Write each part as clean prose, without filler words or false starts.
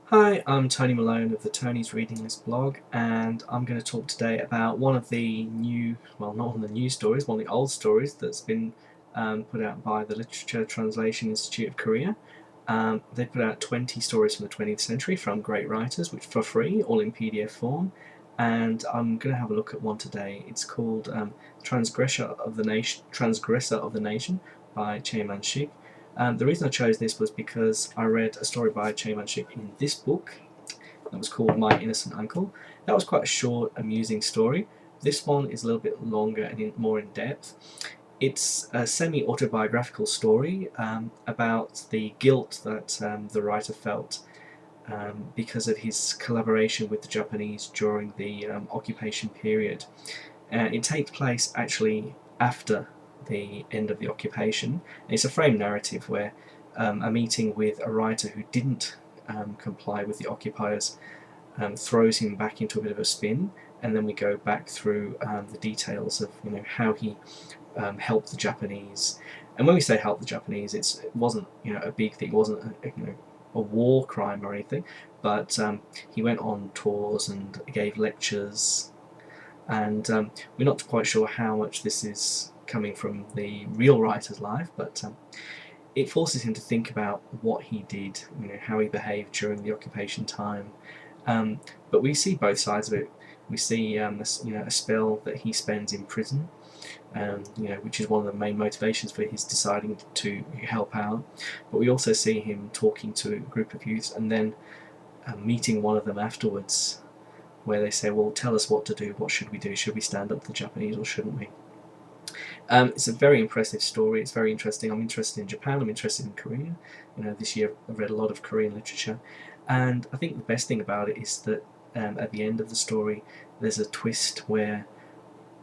Hi, I'm Tony Malone of the Tony's Reading List blog, and I'm going to talk today about one of the not one of the new stories, one of the old stories that's been put out by the Literature Translation Institute of Korea. They put out 20 stories from the 20th century from great writers, which for free, all in PDF form, and I'm going to have a look at one today. It's called Transgressor of the Nation by Man-sik. The reason I chose this was because I read a story by Man-sik in this book that was called My Innocent Uncle. That was quite a short, amusing story. This one is a little bit longer and more in depth. It's a semi-autobiographical story about the guilt that the writer felt because of his collaboration with the Japanese during the occupation period. It takes place actually after the end of the occupation. It's a frame narrative where a meeting with a writer who didn't comply with the occupiers throws him back into a bit of a spin, and then we go back through the details of how he helped the Japanese. And when we say help the Japanese, it wasn't a big thing. It wasn't a war crime or anything, but he went on tours and gave lectures, and we're not quite sure how much this is coming from the real writer's life, but it forces him to think about what he did, how he behaved during the occupation time. But we see both sides of it. We see a spell that he spends in prison, which is one of the main motivations for his deciding to help out. But we also see him talking to a group of youths and then meeting one of them afterwards, where they say, well, tell us what to do, what should we do, should we stand up to the Japanese or shouldn't we? It's a very impressive story, it's very interesting. I'm interested in Japan, I'm interested in Korea. This year I've read a lot of Korean literature, and I think the best thing about it is that at the end of the story there's a twist where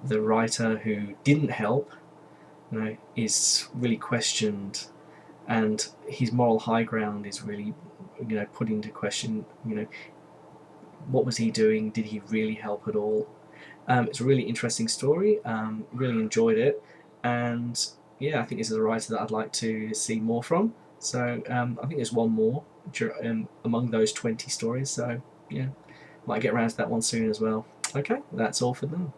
the writer who didn't help is really questioned, and his moral high ground is really put into question. What was he doing? Did he really help at all? It's a really interesting story. Really enjoyed it, and yeah, I think this is a writer that I'd like to see more from. So I think there's one more among those 20 stories. So yeah, might get around to that one soon as well. Okay, that's all for now.